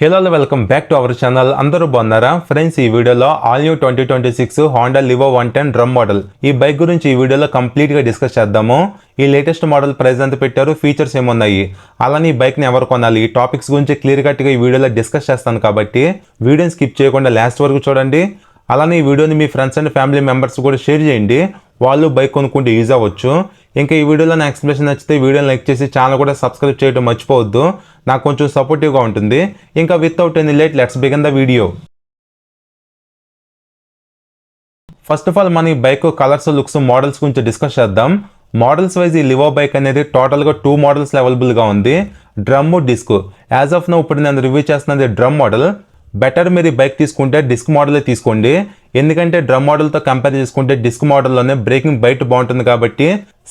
Hello welcome back to our channel. అందరూ బాగున్నారా friends? ఈ వీడియోలో all new 2026 Honda Livo 110 drum model ఈ బైక్ గురించి ఈ వీడియోలో కంప్లీట్ గా డిస్కస్ చేద్దాము. ఈ లేటెస్ట్ మోడల్ ప్రైస్ ఎంత పెట్టారు, ఫీచర్స్ ఏమున్నాయి, అలానే ఈ బైక్ ని ఎవరు కొనాలి, ఈ టాపిక్స్ గురించి క్లియర్ కట్ గా ఈ వీడియోలో డిస్కస్ చేస్తాను కాబట్టి వీడియోని స్కిప్ చేయకుండా లాస్ట్ వరకు చూడండి. అలానే ఈ వీడియోని మీ ఫ్రెండ్స్ అండ్ ఫ్యామిలీ మెంబర్స్ కూడా షేర్ చేయండి, వాళ్ళు బైక్ కొనుక్కుంటే యూజ్ అవ్వచ్చు. ఇంకా ఈ వీడియోలో నా ఎక్స్ప్లెనేషన్ నచ్చితే వీడియోని లైక్ చేసి ఛానల్ కూడా సబ్స్క్రైబ్ చేయడం మర్చిపోవద్దు, నాకు కొంచెం సపోర్టివ్గా ఉంటుంది. ఇంకా without any late let's begin the video. First of all మన ఈ బైక్ కలర్స్, లుక్స్, మోడల్స్ గురించి డిస్కస్ చేద్దాం. మోడల్స్ వైజ్ ఈ లివో బైక్ అనేది టోటల్గా 2 మోడల్స్ అవైలబుల్గా ఉంది, drum, disc. As of now ఇప్పుడు నేను రివ్యూ చేస్తున్నది డ్రమ్ మోడల్. బెటర్ మీరు ఈ బైక్ తీసుకుంటే డిస్క్ మోడలే తీసుకోండి, ఎందుకంటే డ్రమ్ మోడల్తో కంపేర్ చేసుకుంటే డిస్క్ మోడల్లోనే బ్రేకింగ్ బయట బాగుంటుంది కాబట్టి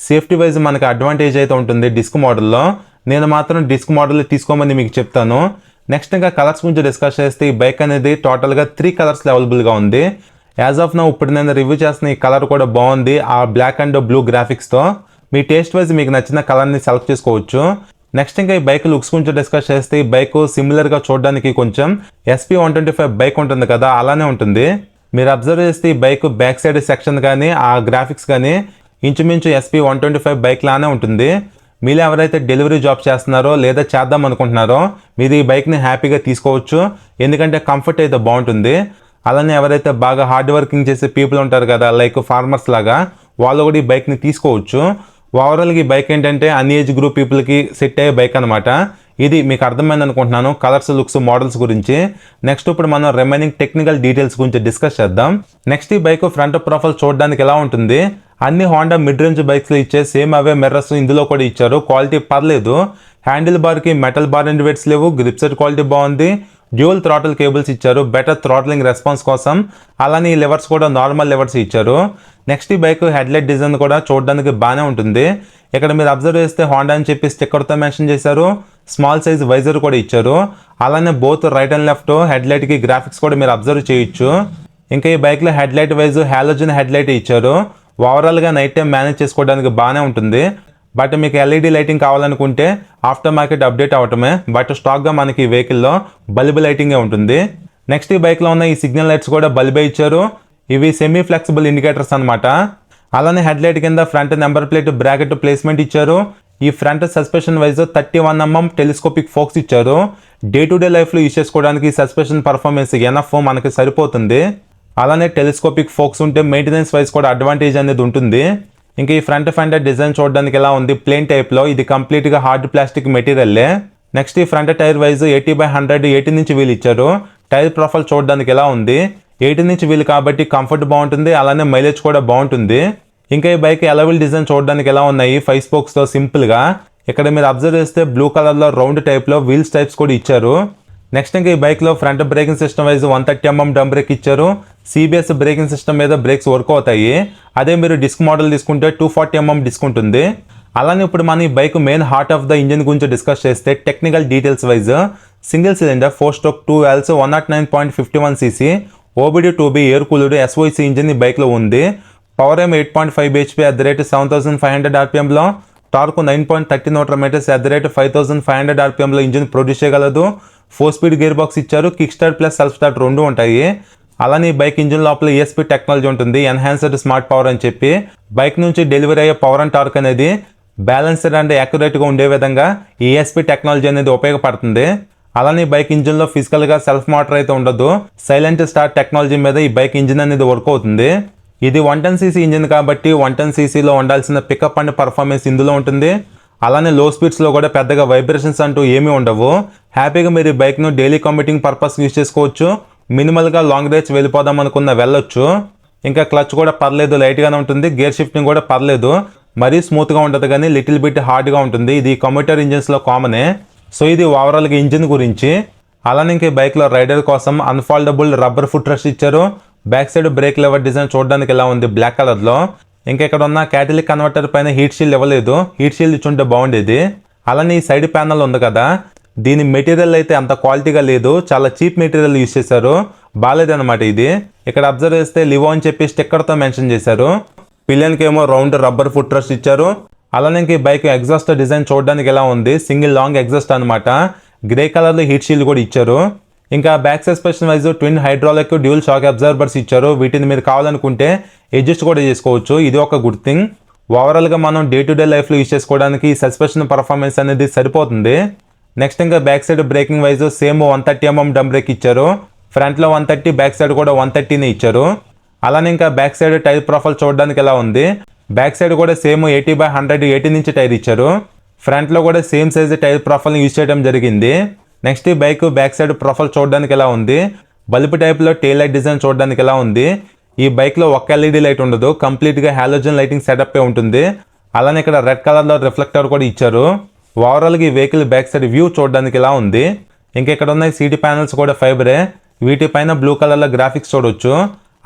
సేఫ్టీ వైజ్ మనకి అడ్వాంటేజ్ అయితే ఉంటుంది డిస్క్ మోడల్లో. నేను మాత్రం డిస్క్ మోడల్ తీసుకోమని మీకు చెప్తాను. నెక్స్ట్ ఇంకా కలర్స్ గురించి డిస్కస్ చేస్తే ఈ బైక్ అనేది టోటల్గా 3 కలర్స్ అవైలబుల్గా ఉంది. యాజ్ ఆఫ్ నో ఇప్పుడు నేను రివ్యూ చేస్తున్న ఈ కలర్ కూడా బాగుంది, ఆ బ్లాక్ అండ్ బ్లూ గ్రాఫిక్స్తో. మీ టేస్ట్ వైజ్ మీకు నచ్చిన కలర్ని సెలెక్ట్ చేసుకోవచ్చు. నెక్స్ట్ ఇంకా ఈ బైక్ లుక్స్ గురించి డిస్కస్ చేస్తే ఈ బైక్ సిమిలర్గా చూడడానికి కొంచెం SP 125 బైక్ ఉంటుంది కదా, అలానే ఉంటుంది. మీరు అబ్జర్వ్ చేస్తే ఈ బైక్ బ్యాక్ సైడ్ సెక్షన్ కానీ ఆ గ్రాఫిక్స్ కానీ ఇంచుమించు SP 125 బైక్ లానే ఉంటుంది. మీరు ఎవరైతే డెలివరీ జాబ్ చేస్తున్నారో లేదా చేద్దాం అనుకుంటున్నారో మీరు ఈ బైక్ని హ్యాపీగా తీసుకోవచ్చు, ఎందుకంటే కంఫర్ట్ అయితే బాగుంటుంది. అలానే ఎవరైతే బాగా హార్డ్ వర్కింగ్ చేసే పీపుల్ ఉంటారు కదా, లైక్ ఫార్మర్స్ లాగా, వాళ్ళు కూడా ఈ బైక్ని తీసుకోవచ్చు. ఓవరాల్గా ఈ బైక్ ఏంటంటే అన్ని ఏజ్ గ్రూప్ పీపుల్కి సెట్ అయ్యే బైక్ అనమాట. ఇది మీకు అర్థమైంది అనుకుంటున్నాను కలర్స్, లుక్స్, మోడల్స్ గురించి. నెక్స్ట్ ఇప్పుడు మనం రిమైనింగ్ టెక్నికల్ డీటెయిల్స్ గురించి డిస్కస్ చేద్దాం. నెక్స్ట్ ఈ బైక్ ఫ్రంట్ ప్రొఫైల్ చూడడానికి ఎలా ఉంటుంది, అన్ని హోండా మిడ్ రేంజ్ బైక్స్లో ఇచ్చే సేమ్ అవే మిర్రర్స్ ఇందులో కూడా ఇచ్చారు, క్వాలిటీ పర్లేదు. హ్యాండిల్ బార్కి మెటల్ బార్ అండ్ వెయిట్స్ లేవు, గ్రిప్ సెట్ క్వాలిటీ బాగుంది. డ్యూయల్ థ్రాటిల్ కేబుల్స్ ఇచ్చారు బెటర్ థ్రాట్లింగ్ రెస్పాన్స్ కోసం. అలానే ఈ లెవర్స్ కూడా నార్మల్ లెవర్స్ ఇచ్చారు. నెక్స్ట్ ఈ బైక్ హెడ్లైట్ డిజైన్ కూడా చూడడానికి బాగానే ఉంటుంది. ఇక్కడ మీరు అబ్జర్వ్ చేస్తే హోండా అని చెప్పి స్టిక్కర్తో మెన్షన్ చేశారు, స్మాల్ సైజ్ వైజర్ కూడా ఇచ్చారు. అలానే బోత్ రైట్ అండ్ లెఫ్ట్ హెడ్లైట్కి గ్రాఫిక్స్ కూడా మీరు అబ్జర్వ్ చేయొచ్చు. ఇంకా ఈ బైక్లో హెడ్లైట్ వైజ్ హాలోజన్ హెడ్లైట్ ఇచ్చారు. ఓవరాల్గా నైట్ టైం మేనేజ్ చేసుకోవడానికి బాగానే ఉంటుంది. బట్ మీకు LED లైటింగ్ కావాలనుకుంటే ఆఫ్టర్ మార్కెట్ అప్డేట్ అవటమే, బట్ స్టాక్గా మనకి ఈ వెహికల్లో బల్బ్ లైటింగే ఉంటుంది. నెక్స్ట్ ఈ బైక్లో ఉన్న ఈ సిగ్నల్ లైట్స్ కూడా బల్బే ఇచ్చారు, ఇవి సెమీ ఫ్లెక్సిబుల్ ఇండికేటర్స్ అనమాట. అలానే హెడ్లైట్ కింద front number plate bracket placement ఇచ్చారు. ఈ front suspension wise 31 mm telescopic forks ఇచ్చారు. డే టు డే లైఫ్లో యూజ్ చేసుకోవడానికి సస్పెన్షన్ పర్ఫార్మెన్స్ ఎనఫ్ మనకి సరిపోతుంది. అలానే టెలిస్కోపిక్ ఫోక్స్ ఉంటే మెయింటెనెన్స్ వైజ్ కూడా అడ్వాంటేజ్ అనేది ఉంటుంది. ఇంకా ఈ ఫ్రంట్ ఫెండర్ డిజైన్ చూడడానికి ఎలా ఉంది, ప్లేన్ టైప్లో, ఇది కంప్లీట్గా హార్డ్ ప్లాస్టిక్ మెటీరియల్లే. నెక్స్ట్ ఈ front tyre wise 80/100 18 inch wheel ఇచ్చారు. టైర్ ప్రొఫైల్ చూడడానికి ఎలా ఉంది, 18 ఇంచ్ వీల్ కాబట్టి కంఫర్ట్ బాగుంటుంది, అలానే మైలేజ్ కూడా బాగుంటుంది. ఇంకా ఈ బైక్ అలవిల్ డిజైన్ చూడడానికి ఎలా ఉన్నాయి, 5 స్పోక్స్తో సింపుల్గా. ఇక్కడ మీరు అబ్జర్వ్ చేస్తే బ్లూ కలర్లో రౌండ్ టైప్లో వీల్స్ టైప్స్ కూడా ఇచ్చారు. నెక్స్ట్ ఇంకా ఈ బైక్లో front braking system wise 130 mm drum break ఇచ్చారు. CBS బ్రేకింగ్ సిస్టమ్ మీద బ్రేక్స్ వర్క్ అవుతాయి. అదే మీరు డిస్క్ మోడల్ తీసుకుంటే 240 mm డిస్క్ ఉంటుంది. అలానే ఇప్పుడు మన ఈ bike main heart of the engine గురించి డిస్కస్ చేస్తే technical details wise single cylinder 4-stroke 2 valves 109.51 cc OBD 2B air cooled SOC engine ఈ బైక్లో ఉంది. Power 8.5 bhp at the rate 7500 rpmలో, torque 9.30 Nm at the rate 5500 rpmలో engine produce చేయగలదు. 4-speed gear box ఇచ్చారు, kick start plus self start రెండు ఉంటాయి. అలానే ఈ బైక్ ఇంజిన్ లోపల ESP టెక్నాలజీ ఉంటుంది, ఎన్హాన్స్డ్ స్మార్ట్ పవర్ అని చెప్పి. బైక్ నుంచి డెలివరీ అయ్యే పవర్ అండ్ టార్క్ అనేది బ్యాలెన్స్డ్ అండ్ యాక్యురేట్గా ఉండే విధంగా ఈ ESP టెక్నాలజీ అనేది ఉపయోగపడుతుంది. అలానే ఈ బైక్ ఇంజిన్లో ఫిజికల్గా సెల్ఫ్ మోటార్ అయితే ఉండదు, సైలెంట్ స్టార్ట్ టెక్నాలజీ మీద ఈ బైక్ ఇంజిన్ అనేది వర్క్ అవుతుంది. ఇది 110cc ఇంజిన్ కాబట్టి 110ccలో ఉండాల్సిన పికప్ అండ్ పర్ఫార్మెన్స్ ఇందులో ఉంటుంది. అలానే లో స్పీడ్స్లో కూడా పెద్దగా వైబ్రేషన్స్ అంటూ ఏమీ ఉండవు. హ్యాపీగా మీరు ఈ బైక్ను డైలీ కమ్యూటింగ్ పర్పస్ యూజ్ చేసుకోవచ్చు. మినిమల్గా లాంగ్ రైడ్స్ వెళ్ళిపోదాం అనుకున్న వెళ్ళొచ్చు. ఇంకా క్లచ్ కూడా పర్లేదు, లైట్గానే ఉంటుంది. గేర్ షిఫ్టింగ్ కూడా పర్లేదు, మరీ స్మూత్గా ఉంటుంది కానీ లిటిల్ బిట్ హార్డ్గా ఉంటుంది. ఇది కమ్యూటర్ ఇంజిన్స్లో కామనే. సో ఇది ఓవరాల్గా ఇంజిన్ గురించి. అలానే ఇంక బైక్లో రైడర్ కోసం అన్ఫోల్డబుల్ రబ్బర్ ఫుట్ రెస్ట్ ఇచ్చారు. Back side break lever design చూడడానికి ఎలా ఉంది, బ్లాక్ కలర్లో. ఇంకా ఇక్కడ ఉన్న క్యాటలిక్ కన్వర్టర్ పైన హీట్ షీల్డ్ ఇవ్వలేదు, హీట్ షీల్డ్ ఇచ్చుంటే బాగుండేది. అలానే ఈ సైడ్ ప్యానల్ ఉంది కదా, దీని మెటీరియల్ అయితే అంత క్వాలిటీగా లేదు, చాలా చీప్ మెటీరియల్ యూజ్ చేశారు, బాగాలేదన్నమాట ఇది. ఇక్కడ అబ్జర్వ్ చేస్తే లివో అని చెప్పి స్టిక్కర్తో మెన్షన్ చేశారు. పిలియన్కి ఏమో రౌండ్ రబ్బర్ ఫుట్ రెస్ట్ ఇచ్చారు. అలానే ఈ బైక్ ఎగ్జాస్ట్ డిజైన్ చూడడానికి ఎలా ఉంది, సింగిల్ లాంగ్ ఎగ్జాస్ట్ అనమాట. గ్రే కలర్లో హీట్ షీల్డ్ కూడా ఇచ్చారు. ఇంకా back suspension wise twin hydraulic dual shock absorbers ఇచ్చారు. వీటిని మీరు కావాలనుకుంటే అడ్జస్ట్ కూడా చేసుకోవచ్చు. ఇది ఒక గుడ్ థింగ్. ఓవరాల్గా మనం డే టు డే లైఫ్లో యూజ్ చేసుకోవడానికి ఈ సస్పెన్షన్ పర్ఫార్మెన్స్ అనేది సరిపోతుంది. నెక్స్ట్ ఇంకా back side breaking wise same 130mm drum break ఇచ్చారు. ఫ్రంట్లో 130, బ్యాక్ సైడ్ కూడా 130నే ఇచ్చారు. అలానే ఇంకా బ్యాక్ సైడ్ టైర్ ప్రొఫైల్ చూడడానికి ఎలా ఉంది. బ్యాక్ సైడ్ కూడా సేమ్ 80/100 18 ఇంచ్ టైర్ ఇచ్చారు. ఫ్రంట్లో కూడా same size tyre profile use చేయడం జరిగింది. నెక్స్ట్ ఈ బైక్ బ్యాక్ సైడ్ ప్రొఫైల్ చూడడానికి ఎలా ఉంది. బల్బ్ టైప్లో టెయిల్ లైట్ డిజైన్ చూడడానికి ఎలా ఉంది. ఈ బైక్లో ఒక్క ఎల్ఈడి లైట్ ఉండదు, కంప్లీట్గా హాలోజన్ లైటింగ్ సెటప్ ఉంటుంది. అలానే ఇక్కడ రెడ్ కలర్లో రిఫ్లెక్టర్ కూడా ఇచ్చారు. ఓవరాల్గా ఈ వెహికల్ బ్యాక్ సైడ్ వ్యూ చూడడానికి ఎలా ఉంది. ఇంకా ఇక్కడ ఉన్న సీట్ ప్యానల్స్ కూడా ఫైబరే. వీటిపైన బ్లూ కలర్లో గ్రాఫిక్స్ చూడొచ్చు.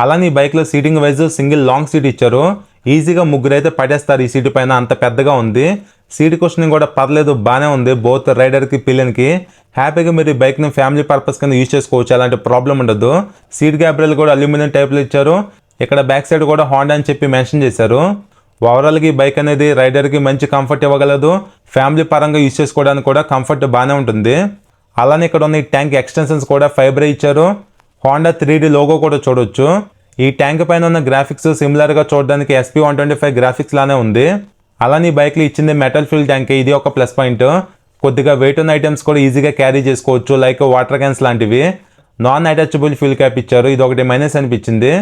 అలానే ఈ బైక్లో seating wise single long seat ఇచ్చారు. ఈజీగా ముగ్గురు అయితే పడేస్తారు ఈ సీటు పైన, అంత పెద్దగా ఉంది. సీట్ కుషనింగ్ కూడా పర్లేదు, బాగానే ఉంది. బోత్ రైడర్కి పిల్లలకి హ్యాపీగా మీరు ఈ బైక్ని ఫ్యామిలీ పర్పస్ కింద యూజ్ చేసుకోవచ్చు, అలాంటి ప్రాబ్లం ఉండదు. సీట్ గ్యాబ్రెల్ కూడా అల్యూమినియం టైప్లో ఇచ్చారు. ఇక్కడ బ్యాక్ సైడ్ కూడా హోండా అని చెప్పి మెన్షన్ చేశారు. ఓవరాల్గా ఈ బైక్ అనేది రైడర్కి మంచి కంఫర్ట్ ఇవ్వగలదు. ఫ్యామిలీ పరంగా యూజ్ చేసుకోవడానికి కూడా కంఫర్ట్ బాగానే ఉంటుంది. అలానే ఇక్కడ ఉన్న ఈ ట్యాంక్ ఎక్స్టెన్షన్స్ కూడా ఫైబరే ఇచ్చారు. హోండా 3D లోగో కూడా చూడొచ్చు. ఈ ట్యాంక్ పైన ఉన్న గ్రాఫిక్స్ సిమిలర్గా చూడడానికి SP125 గ్రాఫిక్స్ లానే ఉంది. అలానే ఈ బైక్లో ఇచ్చింది మెటల్ ఫిల్ ట్యాంక్, ఇది ఒక ప్లస్ పాయింట్. కొద్దిగా వెయిట్ ఉన్న ఐటమ్స్ కూడా ఈజీగా క్యారీ చేసుకోవచ్చు, లైక్ వాటర్ క్యాన్స్ లాంటివి. నాన్ అటాచబుల్ ఫ్యూల్ క్యాప్ ఇచ్చారు, ఇది ఒకటి మైనస్ అనిపించింది.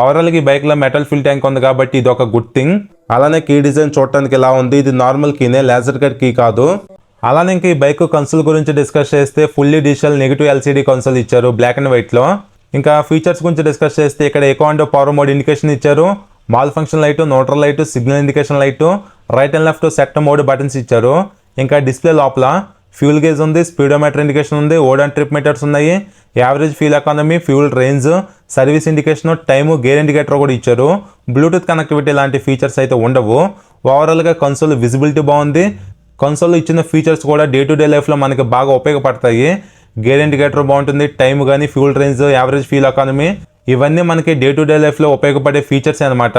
ఓవరాల్గా ఈ బైక్లో మెటల్ ఫిల్ ట్యాంక్ ఉంది కాబట్టి ఇది ఒక గుడ్ థింగ్. అలానే కీ డిజైన్ చూడటానికి ఎలా ఉంది. ఇది నార్మల్ కీనే, లేజర్ కట్ కీ కాదు. అలానే ఇంకా ఈ బైక్ కన్సోల్ గురించి డిస్కస్ చేస్తే fully digital negative LCD console ఇచ్చారు బ్లాక్ అండ్ వైట్లో. ఇంకా ఫీచర్స్ గురించి డిస్కస్ చేస్తే ఇక్కడ eco and power mode indication ఇచ్చారు. Malfunction light, neutral light, signal indication light, right and left set mode buttons ఇచ్చారు. ఇంకా డిస్ప్లే లోపల ఫ్యూల్ గేజ్ ఉంది, స్పీడోమీటర్ ఇండికేషన్ ఉంది, ఓడన్ ట్రిప్ మీటర్స్ ఉన్నాయి, average fuel economy, fuel range, service indication, time, gear indicator కూడా ఇచ్చారు. Bluetooth connectivity లాంటి features అయితే ఉండవు. ఓవరాల్గా కన్సోల్ విజిబిలిటీ బాగుంది. కన్సోల్లో ఇచ్చిన ఫీచర్స్ కూడా డే టు డే లైఫ్లో మనకి బాగా ఉపయోగపడతాయి. గేర్ ఇండికేటర్ బాగుంటుంది, టైం కానీ, fuel range, average fuel economy, ఇవన్నీ మనకి డే టు డే లైఫ్లో ఉపయోగపడే ఫీచర్స్ అనమాట.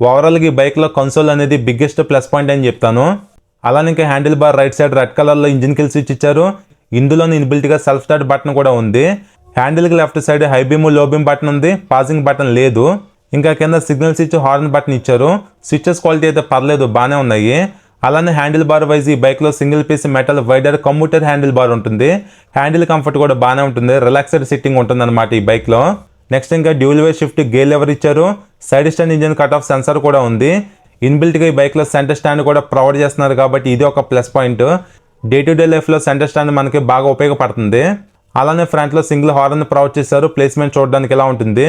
ఓవరాల్గా ఈ బైక్లో కన్సోల్ అనేది బిగ్గెస్ట్ ప్లస్ పాయింట్ అని చెప్తాను. అలానే ఇంకా handle bar right side red కలర్లో ఇంజిన్ కిల్ స్విచ్ ఇచ్చారు. ఇందులోనే ఇన్బిల్ట్గా సెల్ఫ్ స్టార్ట్ బటన్ కూడా ఉంది. హ్యాండిల్కి left side high beam, low beam button ఉంది, పాజింగ్ బటన్ లేదు. ఇంకా కింద సిగ్నల్ స్విచ్, హార్న్ బటన్ ఇచ్చారు. స్విచెస్ క్వాలిటీ అయితే పర్లేదు, బాగానే ఉన్నాయి. అలానే హ్యాండిల్ బార్ వైజ్ ఈ బైక్లో single piece metal wider commuter handle bar ఉంటుంది. హ్యాండిల్ కంఫర్ట్ కూడా బాగానే ఉంటుంది, రిలాక్స్డ్ సిట్టింగ్ ఉంటుంది అనమాట ఈ బైక్లో. నెక్స్ట్ ఇంకా dual way shift gear lever ఇచ్చారు. Side stand engine cut off sensor కూడా ఉంది. ఇన్బిల్ట్గా ఈ బైక్లో సెంటర్ స్టాండ్ కూడా ప్రొవైడ్ చేస్తున్నారు కాబట్టి ఇది ఒక plus point. Day to day లైఫ్లో సెంటర్ స్టాండ్ మనకి బాగా ఉపయోగపడుతుంది. అలానే ఫ్రంట్లో సింగిల్ హార్న్ ప్రొవైడ్ చేశారు, ప్లేస్మెంట్ చూడడానికి ఎలా ఉంటుంది.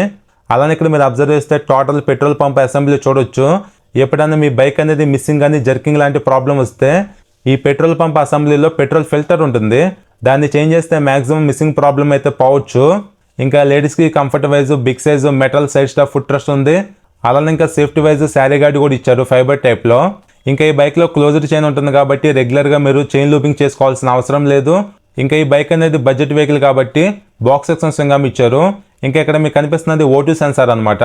అలానే ఇక్కడ మీరు అబ్జర్వ్ చేస్తే టోటల్ పెట్రోల్ పంప్ అసెంబ్లీ చూడొచ్చు. ఎప్పుడైనా మీ బైక్ అనేది మిస్సింగ్ కానీ జర్కింగ్ లాంటి ప్రాబ్లం వస్తే ఈ పెట్రోల్ పంప్ అసెంబ్లీలో పెట్రోల్ ఫిల్టర్ ఉంటుంది, దాన్ని చేంజ్ చేస్తే మ్యాక్సిమం మిస్సింగ్ ప్రాబ్లం అయితే పోవచ్చు. ఇంకా లేడీస్కి comfort wise big size metal side stop foot rest ఉంది. అలానే ఇంకా సేఫ్టీ వైజ్ శారీ గార్డ్ కూడా ఇచ్చారు ఫైబర్ టైప్లో. ఇంకా ఈ బైక్లో క్లోజ్డ్ చైన్ ఉంటుంది కాబట్టి రెగ్యులర్గా మీరు చైన్ లూపింగ్ చేసుకోవాల్సిన అవసరం లేదు. ఇంకా ఈ బైక్ అనేది బడ్జెట్ వెహికల్ కాబట్టి బాక్స్ ఎక్స్టెన్షన్ ఇచ్చారు. ఇంకా ఇక్కడ మీకు కనిపిస్తున్నది O2 సెన్సార్ అనమాట.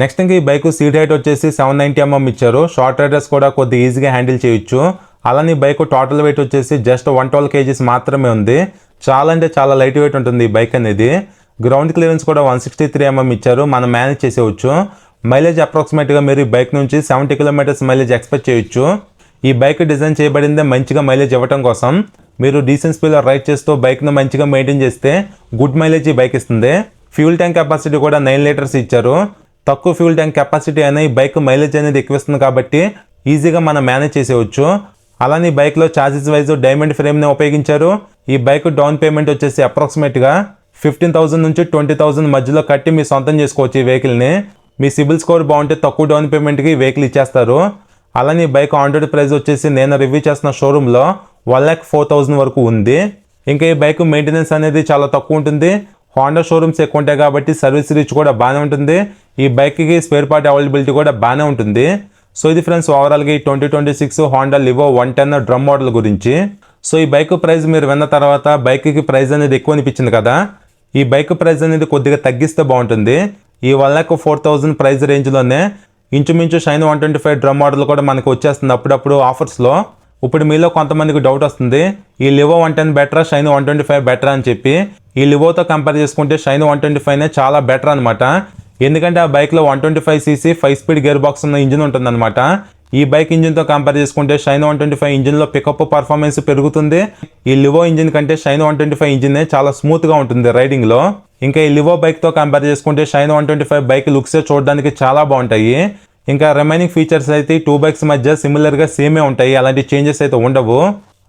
నెక్స్ట్ ఇంకా ఈ బైక్ సీట్ హైట్ వచ్చేసి 790mm ఇచ్చారు. షార్ట్ రైడర్స్ కూడా కొద్దిగా ఈజీగా హ్యాండిల్ చేయొచ్చు. అలానే ఈ బైక్ టోటల్ వెయిట్ వచ్చేసి జస్ట్ 112 kgs మాత్రమే ఉంది. చాలా అంటే చాలా లైట్ వెయిట్ ఉంటుంది ఈ బైక్ అనేది. గ్రౌండ్ క్లియరెన్స్ కూడా 163mm ఇచ్చారు, మనం మేనేజ్ చేసేవచ్చు. మైలేజ్ అప్రాక్సిమేట్గా మీరు ఈ బైక్ నుంచి 70 km మైలేజ్ ఎక్స్పెక్ట్ చేయొచ్చు. ఈ బైక్ డిజైన్ చేయబడిందే మంచిగా మైలేజ్ ఇవ్వడం కోసం. మీరు డీసెంట్ స్పీడ్లో రైడ్ చేస్తూ బైక్ను మంచిగా మెయింటైన్ చేస్తే గుడ్ మైలేజ్ ఈ బైక్ ఇస్తుంది. ఫ్యూల్ ట్యాంక్ కెపాసిటీ కూడా 9 లీటర్స్ ఇచ్చారు. తక్కువ ఫ్యూల్ ట్యాంక్ కెపాసిటీ అయినా ఈ బైక్ మైలేజ్ అనేది ఎక్కువ ఇస్తుంది కాబట్టి ఈజీగా మనం మేనేజ్ చేసేవచ్చు. అలానే ఈ బైక్లో ఛార్జెస్ వైజ్ డైమండ్ ఫ్రేమ్ని ఉపయోగించారు. ఈ బైక్ డౌన్ పేమెంట్ వచ్చేసి అప్రాక్సిమేట్గా 15,000 నుంచి 20,000 మధ్యలో కట్టి మీ సొంతం చేసుకోవచ్చు ఈ వెహికల్ని. మీ సిబిల్ స్కోర్ బాగుంటే తక్కువ డౌన్ పేమెంట్కి వెహికల్ ఇచ్చేస్తారు. అలానే ఈ బైక్ ఆన్ రోడ్ ప్రైస్ వచ్చేసి నేను రివ్యూ చేసిన షోరూంలో 1,04,000 వరకు ఉంది. ఇంకా ఈ బైక్ మెయింటెనెన్స్ అనేది చాలా తక్కువ ఉంటుంది. హోండా షోరూమ్స్ ఎక్కువ ఉంటాయి కాబట్టి సర్వీస్ రీచ్ కూడా బాగానే ఉంటుంది. ఈ బైక్కి స్పేర్ పార్ట్ అవైలబిలిటీ కూడా బాగానే ఉంటుంది. సో ఇది ఫ్రెండ్స్ ఓవరాల్గా ఈ 2026 హోండా లివో 110 డ్రమ్ మోడల్ గురించి. సో ఈ బైక్ ప్రైస్ మీరు విన్న తర్వాత బైక్కి ప్రైస్ అనేది ఎక్కువ అనిపించింది కదా. ఈ బైక్ ప్రైస్ అనేది కొద్దిగా తగ్గిస్తే బాగుంటుంది. ఈ 1,04,000 ప్రైస్ రేంజ్లోనే ఇంచుమించు షైన్ 125 డ్రమ్ మోడల్ కూడా మనకు వచ్చేస్తుంది అప్పుడప్పుడు ఆఫర్స్లో. ఇప్పుడు మీలో కొంతమందికి డౌట్ వస్తుంది, ఈ లివో 110 బెటరా షైన్ 125 బెటరా అని చెప్పి. ఈ లివోతో కంపేర్ చేసుకుంటే షైన్ 125 చాలా బెటర్ అనమాట. ఎందుకంటే ఆ బైక్లో 125cc 5 స్పీడ్ గేర్ బాక్స్ ఉన్న ఇంజిన్ ఉంటుందన్నమాట. ఈ బైక్ ఇంజిన్తో కంపేర్ చేసుకుంటే షైన్ 125 ఇంజిన్లో పికప్ పర్ఫార్మెన్స్ పెరుగుతుంది. ఈ లివో ఇంజిన్ కంటే షైన్ 125 ఇంజిన్ చాలా స్మూత్గా ఉంటుంది రైడింగ్లో. ఇంకా ఈ లివో బైక్తో కంపేర్ చేసుకుంటే షైన్ 125 బైక్ లుక్సే చూడడానికి చాలా బాగుంటాయి. ఇంకా రిమైనింగ్ ఫీచర్స్ అయితే ఈ 2 బైక్స్ మధ్య సిమిలర్గా సేమే ఉంటాయి, అలాంటి చేంజెస్ అయితే ఉండవు.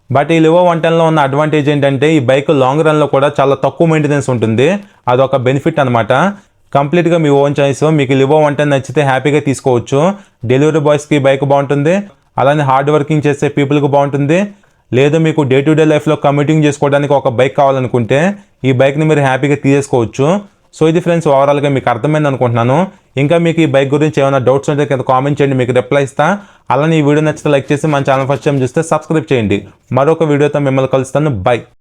బట్ ఈ లివో 110లో ఉన్న అడ్వాంటేజ్ ఏంటంటే ఈ బైక్ లాంగ్ రన్లో కూడా చాలా తక్కువ మెయింటెనెన్స్ ఉంటుంది. అదొక బెనిఫిట్ అనమాట. కంప్లీట్గా మీ ఓన్ చాయిస్. మీకు లివో 110 నచ్చితే హ్యాపీగా తీసుకోవచ్చు. డెలివరీ బాయ్స్కి బైక్ బాగుంటుంది, అలానే హార్డ్ వర్కింగ్ చేసే పీపుల్కి బాగుంటుంది. లేదు మీకు డే టు డే లైఫ్లో కమ్యూటింగ్ చేసుకోవడానికి ఒక బైక్ కావాలనుకుంటే ఈ బైక్ని మీరు హ్యాపీగా తీసేసుకోవచ్చు. సో ఇది ఫ్రెండ్స్ ఓవరాల్గా మీకు అర్థమైంది అనుకుంటున్నాను. ఇంకా మీకు ఈ బైక్ గురించి ఏమైనా డౌట్స్ ఉంటే కింద కామెంట్ చేయండి, మీకు రిప్లై ఇస్తా. అలానే ఈ వీడియో నచ్చితే లైక్ చేసి మన ఛానల్ ఫస్ట్ టైం చూస్తే సబ్స్క్రైబ్ చేయండి. మరొక వీడియోతో మిమ్మల్ని కలుస్తాను. బై.